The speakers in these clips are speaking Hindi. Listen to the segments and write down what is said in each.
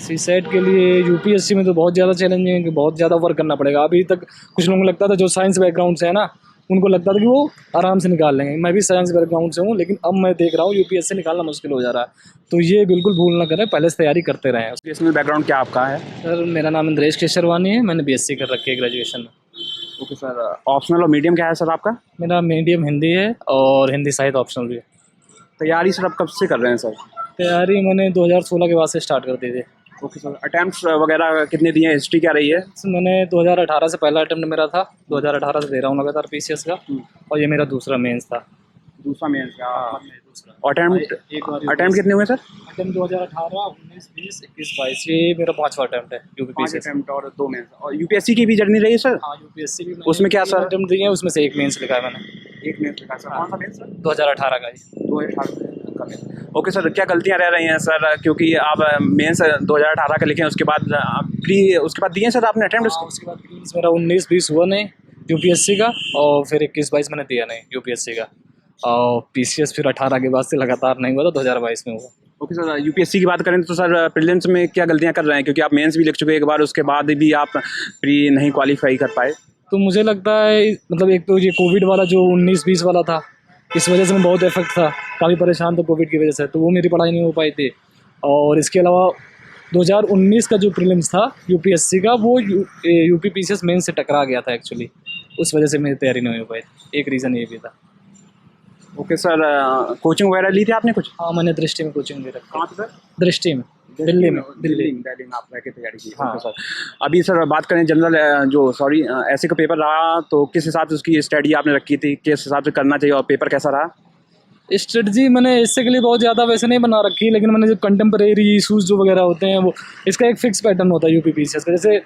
सी सेट के लिए यूपीएससी में तो बहुत ज़्यादा चैलेंजिंग है कि बहुत ज़्यादा वर्क करना पड़ेगा। अभी तक कुछ लोगों को लगता था जो साइंस बैकग्राउंड से है ना, उनको लगता था कि वो आराम से निकाल लेंगे। मैं भी साइंस बैकग्राउंड से हूँ, लेकिन अब मैं देख रहा हूँ यूपीएससी निकालना मुश्किल हो जा रहा है। तो ये बिल्कुल भूल ना करें, पहले से तैयारी करते रहें। एजुकेशनल बैकग्राउंड क्या आपका है? सर मेरा नाम इंद्रेश केशरवानी है, मैंने बीएससी कर रखी है ग्रेजुएशन में। ओके सर, ऑप्शनल और मीडियम क्या है सर आपका? मेरा मीडियम हिंदी है और हिंदी साहित्य ऑप्शनल भी है। तैयारी सर आप कब से कर रहे हैं सर? तैयारी मैंने 2016 के बाद से स्टार्ट कर दी थी। ओके सर, अटैम्प्ट्स वगैरह कितने दिए हैं? हिस्ट्री क्या रही है? मैंने 2018 से पहला अटेम्प्ट मेरा था, 2018 से दे रहा हूँ लगातार पीसीएस का, और ये मेरा दूसरा मेंस था। दूसरा मेंस का? हाँ, दूसरा। अटैम्प्ट कितने हुए सर? अटेम्प्ट 2018, 19, 20, 21, 22, ये मेरा 5वां अटेम्प्ट है यूपी 5 पीसीएस। अटैम्प्ट और 2 मेंस। और यूपीएससी की भी जर्नी रही है सर? हाँ, यूपीएससी भी उसमें क्या सर? अटेम्प्ट दिए हैं, उसमें से एक मेंस लिखा है मैंने। एक मेंस लिखा सर? कौन सा मेंस सर? 2018 का ही। 2018 का मेंस। ओके सर, क्या गलतियां रह रही हैं सर? क्योंकि आप मेंस 2018 का लिखे, उसके बाद प्री उसके बाद दिए सर आपने अटेम्प्ट? उसके बाद प्रीलिम्स मेरा 19, 20 हुआ नहीं यूपीएससी का, और फिर 21, 22 मैंने दिया नहीं यूपीएससी का, और पीसीएस फिर 18 के बाद से लगातार नहीं हुआ था, 2022 में हुआ। ओके सर, यूपीएससी की बात करें तो सर प्रीलिम्स में क्या गलतियां कर रहे हैं? क्योंकि आप मेंस भी लिख चुके हैं एक बार, उसके बाद भी आप प्री नहीं क्वालिफाई कर पाए। तो मुझे लगता है मतलब एक तो ये कोविड वाला जो 19-20 वाला था, इस वजह से मैं बहुत इफेक्ट था, काफ़ी परेशान था कोविड की वजह से, तो वो मेरी पढ़ाई नहीं हो पाई थी। और इसके अलावा 2019 का जो प्रीलिम्स था यूपीएससी का, वो यूपी पीसीएस मेन से टकरा गया था एक्चुअली, उस वजह से मेरी तैयारी नहीं हो पाई। एक रीज़न ये भी था। ओके सर, कोचिंग वगैरह ली थी आपने कुछ? हाँ, मैंने दृष्टि में कोचिंग ले रखी। कहाँ पे सर? दृष्टि में, दिल्ली में। दिल्ली में आप रह के तैयारी की? हाँ। ओके सर, अभी सर बात करें जनरल ऐसे का पेपर रहा, तो किस हिसाब से उसकी स्टडी आपने रखी थी, किस हिसाब से करना चाहिए, और पेपर कैसा रहा? स्ट्रेटजी मैंने इससे के लिए बहुत ज़्यादा वैसे नहीं बना रखी, लेकिन मैंने जो कंटेम्प्रेरी इशूज़ जो वगैरह होते हैं, वो इसका एक फिक्स पैटर्न होता है यूपी पीसीएस का। जैसे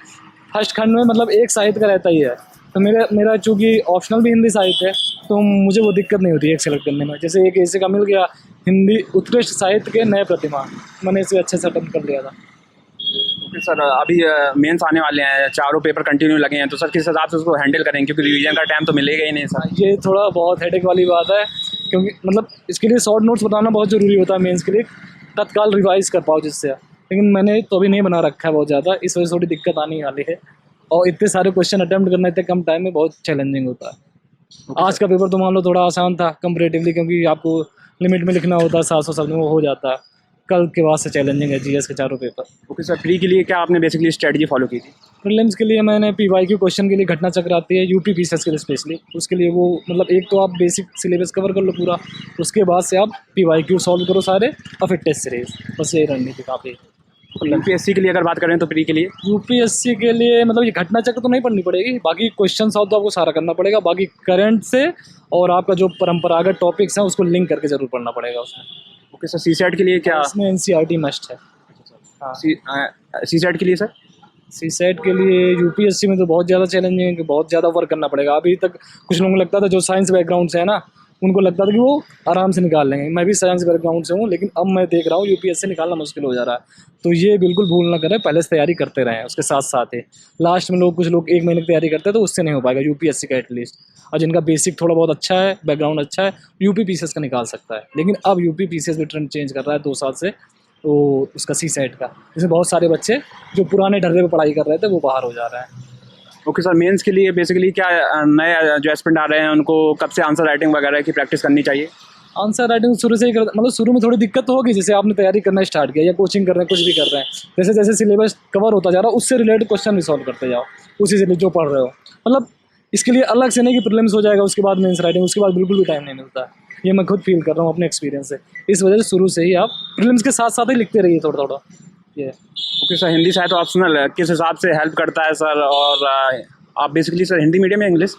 फर्स्ट खंड में मतलब एक साहित्य का रहता ही है, तो मेरा चूँकि ऑप्शनल भी हिंदी साहित्य है, तो मुझे वो दिक्कत नहीं होती है एक सेलेक्ट करने में। जैसे एक ऐसे का मिल गया, हिंदी उत्कृष्ट साहित्य के नए प्रतिमा, मैंने इसे अच्छे से अटेम्प्ट कर लिया था। ओके सर, अभी मेंस आने वाले हैं, चारों पेपर कंटिन्यू लगे हैं, तो सर किस हिसाब से उसको हैंडल करेंगे? क्योंकि रिवीजन का टाइम तो मिलेगा ही नहीं सर। ये थोड़ा बहुत हेडेक वाली बात है, क्योंकि मतलब इसके लिए शॉर्ट नोट्स बताना बहुत ज़रूरी होता है मेंस के लिए, तत्काल रिवाइज़ कर पाओ जिससे। लेकिन मैंने तो अभी नहीं बना रखा है बहुत ज़्यादा, इस वजह से थोड़ी दिक्कत आने वाली है, और इतने सारे क्वेश्चन अटेम्प्ट करना इतने कम टाइम में बहुत चैलेंजिंग होता है। आज का पेपर तो मान लो थोड़ा आसान था कंपैरेटिवली, क्योंकि आपको लिमिट में लिखना होता है, 700 शब्द में वो हो जाता है। कल के बाद से चैलेंजिंग है जीएस के चारों पेपर। ओके सर, प्री के लिए क्या आपने बेसिकली स्ट्रेटजी फॉलो की थी? प्रीलिम्स के लिए मैंने पीवाईक्यू क्वेश्चन के लिए घटना चक्र आती है यूपी पीसीएस के लिए स्पेशली, उसके लिए वो मतलब एक तो आप बेसिक सिलेबस कवर कर लो पूरा, उसके बाद से आप पीवाईक्यू सॉल्व करो सारे, और फिर टेस्ट सीरीज, बस यही रणनीति काफ़ी। यूपीएससी के लिए अगर बात करें तो प्री के लिए? यूपीएससी के लिए मतलब ये घटना चक्र तो नहीं पढ़नी पड़ेगी, बाकी क्वेश्चन सॉल्व तो आपको सारा करना पड़ेगा, बाकी करंट से और आपका जो परंपरागत टॉपिक्स हैं उसको लिंक करके जरूर पढ़ना पड़ेगा उसमें। ओके सर, सीसेट के लिए क्या? इसमें एनसीईआरटी मस्ट है। हाँ, सीसेट के लिए सर? सीसेट के लिए यूपीएससी में तो बहुत ज़्यादा चैलेंजिंग है कि बहुत ज़्यादा वर्क करना पड़ेगा। अभी तक कुछ लोगों को लगता था जो साइंस बैकग्राउंड से है ना, उनको लगता था कि वो आराम से निकाल लेंगे। मैं भी साइंस बैकग्राउंड से हूँ, लेकिन अब मैं देख रहा हूँ यूपीएससी निकालना मुश्किल हो जा रहा है। तो ये बिल्कुल भूल ना करें, पहले से तैयारी करते रहें, उसके साथ साथ ही लास्ट में कुछ लोग 1 महीने की तैयारी करते हैं, तो उससे नहीं हो पाएगा यूपीएससी का एटलीस्ट। और जिनका बेसिक थोड़ा बहुत अच्छा है, बैकग्राउंड अच्छा है, यूपी पीसीएस का निकाल सकता है। लेकिन अब यूपी पीसीएस भी ट्रेंड चेंज कर रहा है 2 साल से, तो उसका सीसेट का, जिसमें बहुत सारे बच्चे जो पुराने ढर्रे पे पढ़ाई कर रहे थे वो बाहर हो जा रहे हैं। ओके सर, मेंस के लिए बेसिकली क्या नए जो एस्पिरेंट आ रहे हैं उनको कब से आंसर राइटिंग वगैरह की प्रैक्टिस करनी चाहिए? आंसर राइटिंग शुरू से ही कर, मतलब शुरू में थोड़ी दिक्कत तो होगी, जैसे आपने तैयारी करना स्टार्ट किया या कोचिंग कर रहे हैं, कुछ भी कर रहे हैं, जैसे जैसे सिलेबस कवर होता जा रहा है उससे रिलेटेड क्वेश्चन भी सॉल्व करते जाओ, उसी से जो पढ़ रहे हो। मतलब इसके लिए अलग से नहीं कि प्रीलिम्स हो जाएगा उसके बाद मेंस राइटिंग, उसके बाद बिल्कुल भी टाइम नहीं मिलता है। ये मैं खुद फील कर रहा हूँ अपने एक्सपीरियंस से। इस वजह से शुरू से ही आप प्रीलिम्स के साथ साथ ही लिखते रहिए थोड़ा थोड़ा। ये ओके सर, हिंदी साहित्य ऑप्शनल है, किस हिसाब से हेल्प करता है सर? और आप बेसिकली सर हिंदी मीडियम या इंग्लिश?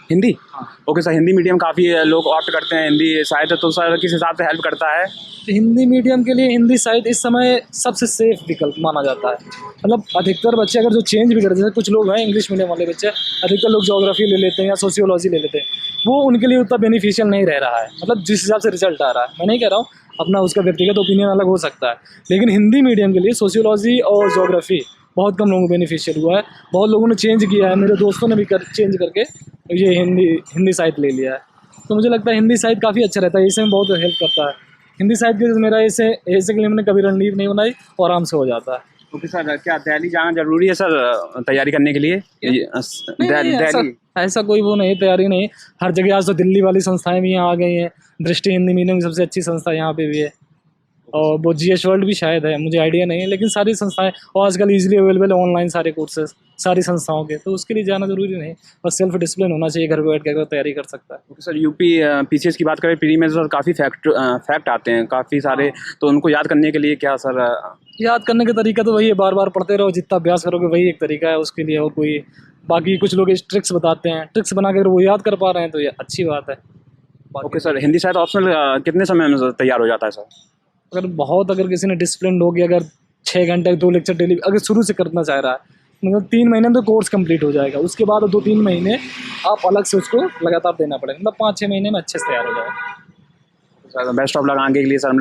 हिंदी? हाँ। ओके सर, हिंदी मीडियम काफ़ी लोग ऑप्ट करते हैं हिंदी साहित्य, तो सर किस हिसाब से हेल्प करता है? हिंदी मीडियम के लिए हिंदी साहित्य इस समय सबसे सेफ विकल्प माना जाता है। मतलब अधिकतर बच्चे अगर जो चेंज भी करते हैं, कुछ लोग हैं इंग्लिश मीडियम वाले बच्चे, अधिकतर लोग ज्योग्राफी ले लेते हैं या सोशियोलॉजी ले लेते हैं, वो उनके लिए उतना बेनिफिशियल नहीं रह रहा है। मतलब जिस हिसाब से रिजल्ट आ रहा है, मैं नहीं कह रहा हूँ, अपना उसका व्यक्तिगत ओपिनियन अलग हो सकता है, लेकिन हिंदी मीडियम के लिए सोशियोलॉजी और ज्योग्राफी बहुत कम लोगों को बेनिफिशियल हुआ है। बहुत लोगों ने चेंज किया है, मेरे दोस्तों ने भी चेंज करके ये हिंदी साहित्य ले लिया है। तो मुझे लगता है हिंदी साहित्य काफ़ी अच्छा रहता है, इसमें बहुत हेल्प करता है। हिंदी साहित्य के मेरा ऐसे के लिए मैंने कभी रणनीति नहीं बनाई और आराम से हो जाता है। ओके सर, क्या दिल्ली जाना जरूरी है सर तैयारी करने के लिए? नहीं, दिल्ली ऐसा कोई वो नहीं, तैयारी नहीं। हर जगह आज तो दिल्ली वाली संस्थाएं भी यहाँ आ गई हैं। दृष्टि हिंदी मीडियम की सबसे अच्छी संस्था यहाँ पे भी है, और वो जीएस वर्ल्ड भी शायद है, मुझे आइडिया नहीं है। लेकिन सारी संस्थाएं, और आजकल इजीली अवेलेबल है ऑनलाइन सारे कोर्सेज सारी संस्थाओं के, तो उसके लिए जाना जरूरी नहीं। बस सेल्फ डिसिप्लिन होना चाहिए, घर पे बैठ कर तैयारी कर सकता है। ओके सर, यूपी पीसीएस की बात करें, प्री में सर काफ़ी फैक्ट आते हैं काफ़ी सारे, तो उनको याद करने के लिए क्या सर? याद करने का तरीका तो वही है, बार बार पढ़ते रहो, जितना अभ्यास करोगे वही एक तरीका है उसके लिए। और कोई बाकी कुछ लोग ट्रिक्स बताते हैं, ट्रिक्स बना कर वो याद कर पा रहे हैं तो ये अच्छी बात है। ओके सर, हिंदी शायद ऑप्शनल कितने समय में तैयार हो जाता है सर? अगर किसी ने डिसिप्लिन हो गया, अगर 6 घंटे 2 लेक्चर डेली अगर शुरू से करना चाह रहा है, मतलब 3 महीने में तो कोर्स कंप्लीट हो जाएगा। उसके बाद 2-3 महीने आप अलग से उसको लगातार देना पड़ेगा, मतलब 5-6 महीने में अच्छे से तैयार हो जाएगा। सर बेस्ट ऑफ लक आगे के लिए सर, हम